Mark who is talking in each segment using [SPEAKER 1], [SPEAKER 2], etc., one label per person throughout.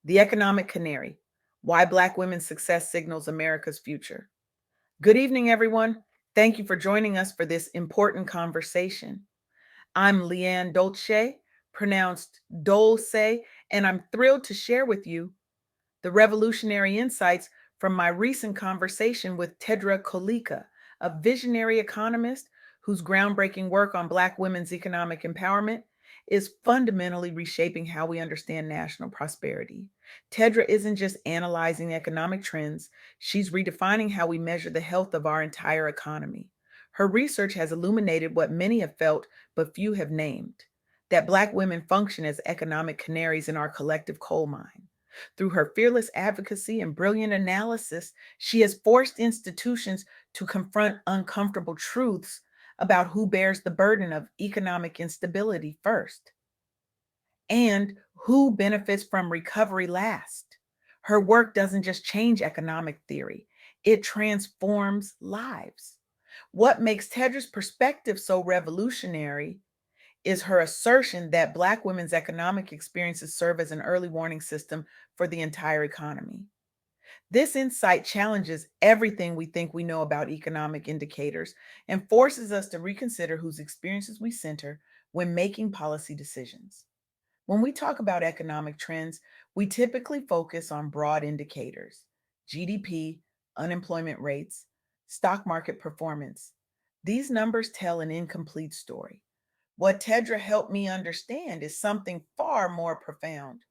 [SPEAKER 1] The Economic Canary: Why Black Women's Success Signals America's Future. Good evening, everyone. Thank you for joining us for this important conversation. I'm LeAnne Dolce, pronounced Dolce, and I'm thrilled to share with you the revolutionary insights from my recent conversation with Tedra Collica, a visionary economist whose groundbreaking work on Black women's economic empowerment is fundamentally reshaping how we understand national prosperity. Tedra isn't just analyzing economic trends, she's redefining how we measure the health of our entire economy. Her research has illuminated what many have felt but few have named: that Black women function as economic canaries in our collective coal mine. Through her fearless advocacy and brilliant analysis, she has forced institutions to confront uncomfortable truths about who bears the burden of economic instability first and who benefits from recovery last. Her work doesn't just change economic theory, it transforms lives. What makes Tedra's perspective so revolutionary is her assertion that Black women's economic experiences serve as an early warning system for the entire economy. This insight challenges everything we think we know about economic indicators and forces us to reconsider whose experiences we center when making policy decisions. When we talk about economic trends, we typically focus on broad indicators: GDP, unemployment rates, stock market performance. These numbers tell an incomplete story. What Tedra helped me understand is something far more profound.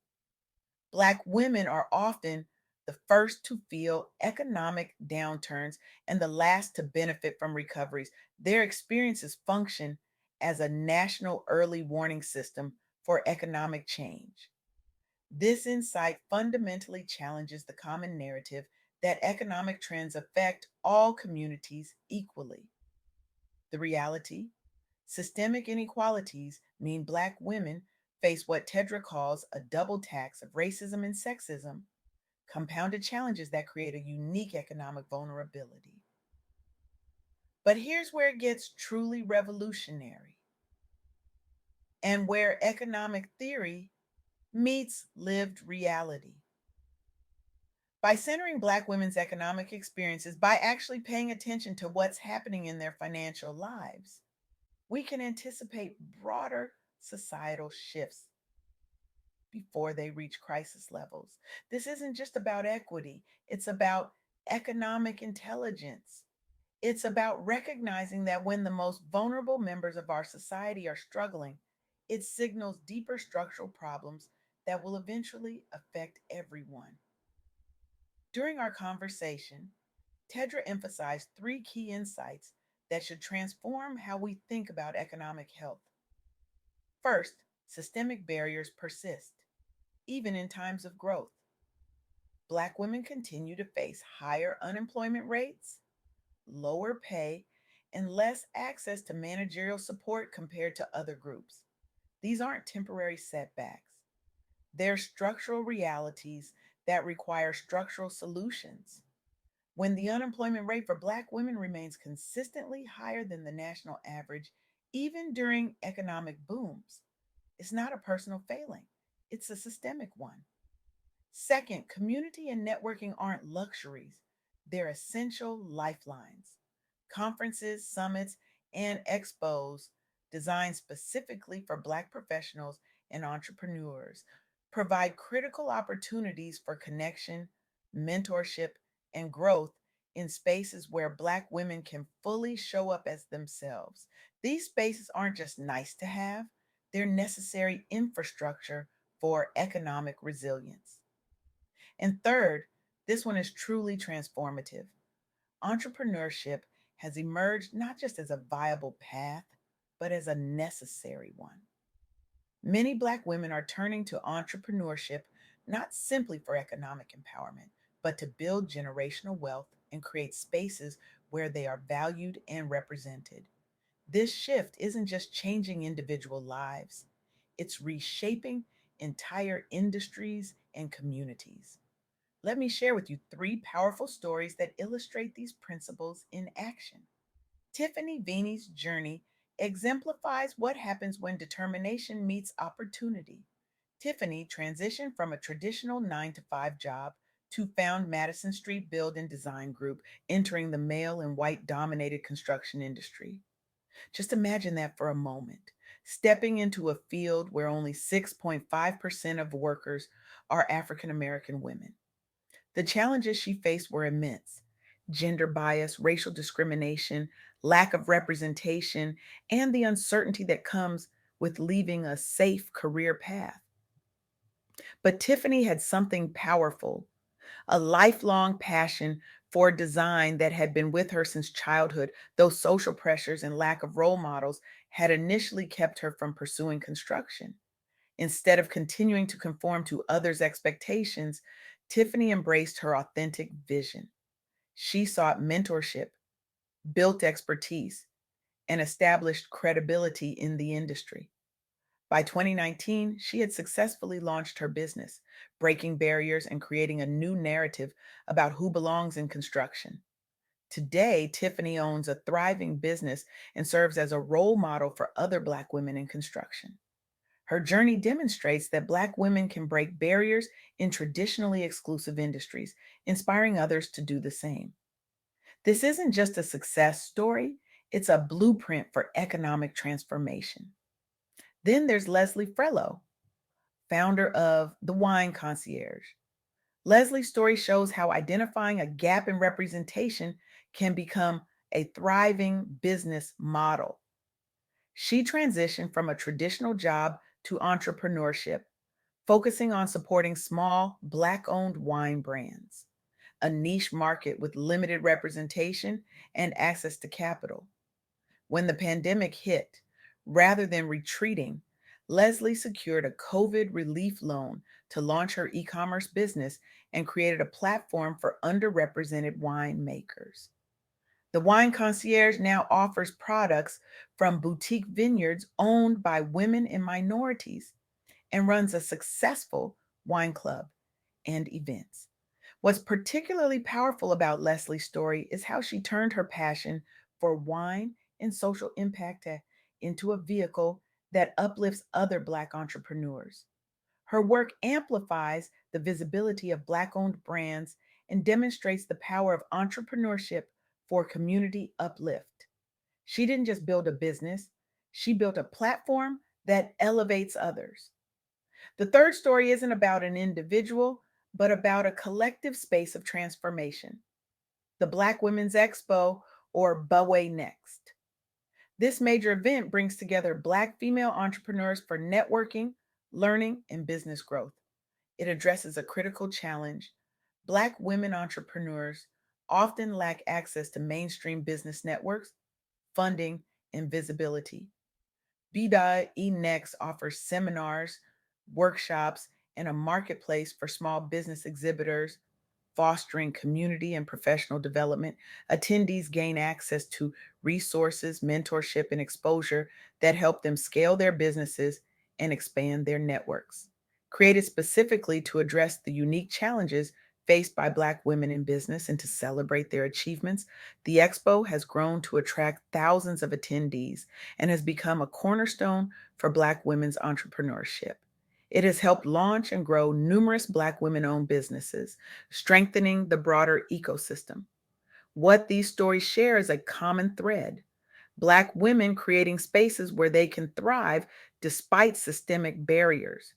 [SPEAKER 1] Black women are often the first to feel economic downturns and the last to benefit from recoveries. Their experiences function as a national early warning system for economic change. This insight fundamentally challenges the common narrative that economic trends affect all communities equally. The reality: systemic inequalities mean Black women face what Tedra calls a double tax of racism and sexism, compounded challenges that create a unique economic vulnerability. But here's where it gets truly revolutionary and where economic theory meets lived reality. By centering Black women's economic experiences, by actually paying attention to what's happening in their financial lives, we can anticipate broader societal shifts before they reach crisis levels. This isn't just about equity, it's about economic intelligence. It's about recognizing that when the most vulnerable members of our society are struggling, it signals deeper structural problems that will eventually affect everyone. During our conversation, Tedra emphasized three key insights that should transform how we think about economic health. First, systemic barriers persist, even in times of growth. Black women continue to face higher unemployment rates, lower pay, and less access to managerial support compared to other groups. These aren't temporary setbacks, they're structural realities that require structural solutions. When the unemployment rate for Black women remains consistently higher than the national average, even during economic booms, it's not a personal failing, it's a systemic one. Second, community and networking aren't luxuries, they're essential lifelines. Conferences, summits, and expos designed specifically for Black professionals and entrepreneurs provide critical opportunities for connection, mentorship, and growth in spaces where Black women can fully show up as themselves. These spaces aren't just nice to have, they're necessary infrastructure for economic resilience. And third, this one is truly transformative. Entrepreneurship has emerged not just as a viable path, but as a necessary one. Many Black women are turning to entrepreneurship not simply for economic empowerment, but to build generational wealth and create spaces where they are valued and represented. This shift isn't just changing individual lives, it's reshaping entire industries and communities. Let me share with you three powerful stories that illustrate these principles in action. Tiffany Vini's journey exemplifies what happens when determination meets opportunity. Tiffany transitioned from a traditional 9 to 5 job to found Madison Street Build and Design Group, entering the male and white dominated construction industry. Just imagine that for a moment. Stepping into a field where only 6.5% of workers are African American women. The challenges she faced were immense: gender bias, racial discrimination, lack of representation, and the uncertainty that comes with leaving a safe career path. But Tiffany had something powerful, a lifelong passion for design that had been with her since childhood, though social pressures and lack of role models had initially kept her from pursuing construction. Instead of continuing to conform to others' expectations, Tiffany embraced her authentic vision. She sought mentorship, built expertise, and established credibility in the industry. By 2019, she had successfully launched her business, breaking barriers and creating a new narrative about who belongs in construction. Today, Tiffany owns a thriving business and serves as a role model for other Black women in construction. Her journey demonstrates that Black women can break barriers in traditionally exclusive industries, inspiring others to do the same. This isn't just a success story, it's a blueprint for economic transformation. Then there's Leslie Frello, founder of The Wine Concierge. Leslie's story shows how identifying a gap in representation can become a thriving business model. She transitioned from a traditional job to entrepreneurship, focusing on supporting small Black owned wine brands, a niche market with limited representation and access to capital. When the pandemic hit, rather than retreating, Leslie secured a COVID relief loan to launch her e commerce business and created a platform for underrepresented winemakers. The Wine Concierge now offers products from boutique vineyards owned by women and minorities and runs a successful wine club and events. What's particularly powerful about Leslie's story is how she turned her passion for wine and social impact into a vehicle that uplifts other Black entrepreneurs. Her work amplifies the visibility of Black owned brands and demonstrates the power of entrepreneurship for community uplift. She didn't just build a business, she built a platform that elevates others. The third story isn't about an individual, but about a collective space of transformation: the Black Women's Expo, or BUWA Next. This major event brings together Black female entrepreneurs for networking, learning, and business growth. It addresses a critical challenge. Black women entrepreneurs often lack access to mainstream business networks, funding, and visibility. BDI Next offers seminars, workshops, and a marketplace for small business exhibitors, fostering community and professional development. Attendees gain access to resources, mentorship, and exposure that help them scale their businesses and expand their networks. Created specifically to address the unique challenges faced by Black women in business and to celebrate their achievements, the Expo has grown to attract thousands of attendees and has become a cornerstone for Black women's entrepreneurship. It has helped launch and grow numerous Black women owned businesses, strengthening the broader ecosystem. What these stories share is a common thread: Black women creating spaces where they can thrive despite systemic barriers,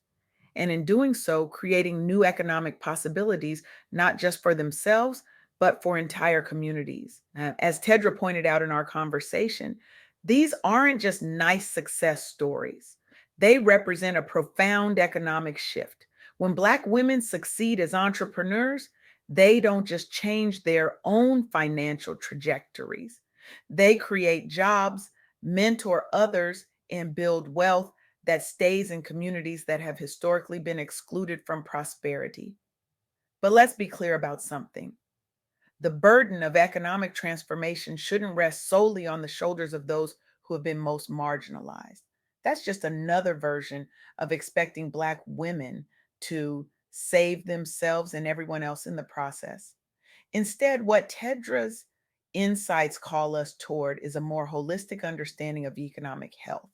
[SPEAKER 1] and in doing so, creating new economic possibilities, not just for themselves, but for entire communities. As Tedra pointed out in our conversation, these aren't just nice success stories. They represent a profound economic shift. When Black women succeed as entrepreneurs, they don't just change their own financial trajectories, they create jobs, mentor others, and build wealth that stays in communities that have historically been excluded from prosperity. But let's be clear about something: the burden of economic transformation shouldn't rest solely on the shoulders of those who have been most marginalized. That's just another version of expecting Black women to save themselves and everyone else in the process. Instead, what Tedra's insights call us toward is a more holistic understanding of economic health,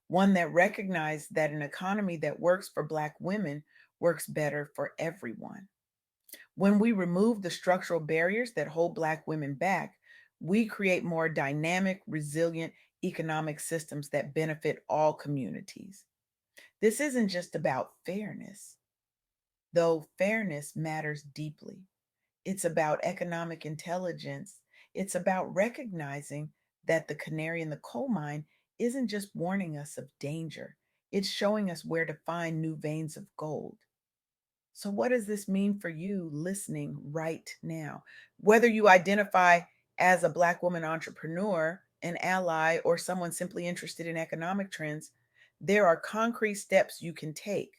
[SPEAKER 1] one that recognized that an economy that works for Black women works better for everyone. When we remove the structural barriers that hold Black women back, we create more dynamic, resilient economic systems that benefit all communities. This isn't just about fairness, though fairness matters deeply. It's about economic intelligence. It's about recognizing that the canary in the coal mine isn't just warning us of danger, it's showing us where to find new veins of gold. So, what does this mean for you listening right now? Whether you identify as a Black woman entrepreneur, an ally, or someone simply interested in economic trends, there are concrete steps you can take.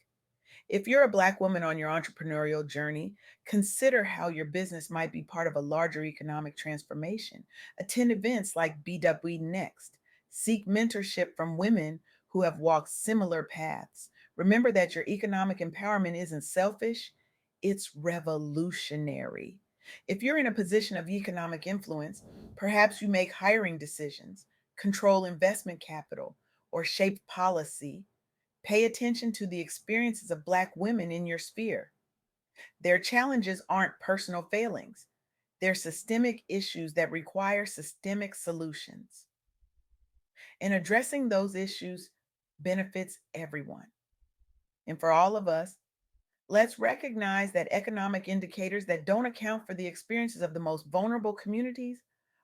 [SPEAKER 1] If you're a Black woman on your entrepreneurial journey, consider how your business might be part of a larger economic transformation. Attend events like BW Next. Seek mentorship from women who have walked similar paths. Remember that your economic empowerment isn't selfish, it's revolutionary. If you're in a position of economic influence, perhaps you make hiring decisions, control investment capital, or shape policy. Pay attention to the experiences of Black women in your sphere. Their challenges aren't personal failings, they're systemic issues that require systemic solutions. And addressing those issues benefits everyone. And for all of us, let's recognize that economic indicators that don't account for the experiences of the most vulnerable communities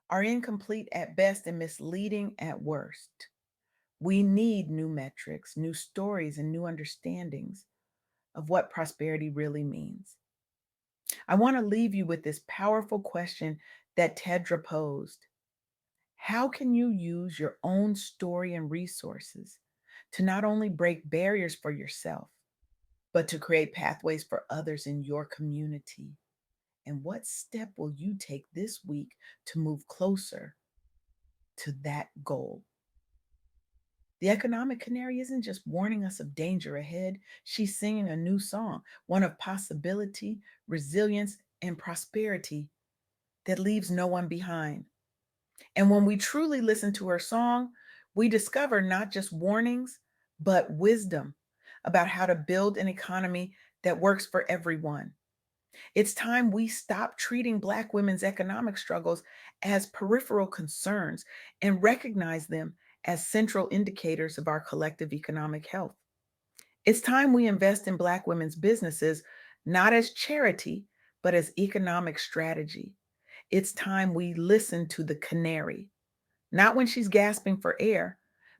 [SPEAKER 1] are incomplete at best and misleading at worst. We need new metrics, new stories, and new understandings of what prosperity really means. I want to leave you with this powerful question that Tedra posed. How can you use your own story and resources to not only break barriers for yourself, but to create pathways for others in your community? And what step will you take this week to move closer to that goal? The economic canary isn't just warning us of danger ahead, she's singing a new song, one of possibility, resilience, and prosperity that leaves no one behind. And when we truly listen to her song, we discover not just warnings, but wisdom about how to build an economy that works for everyone. It's time we stop treating Black women's economic struggles as peripheral concerns and recognize them as central indicators of our collective economic health. It's time we invest in Black women's businesses, not as charity, but as economic strategy. It's time we listen to the canary, not when she's gasping for air,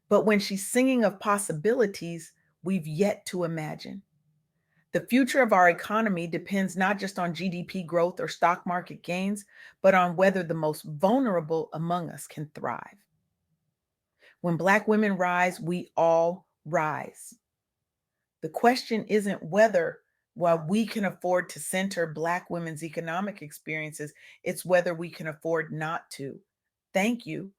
[SPEAKER 1] but when she's singing of possibilities we've yet to imagine. The future of our economy depends not just on GDP growth or stock market gains, but on whether the most vulnerable among us can thrive. When Black women rise, we all rise. The question isn't whether, while we can afford to center Black women's economic experiences, it's whether we can afford not to. Thank you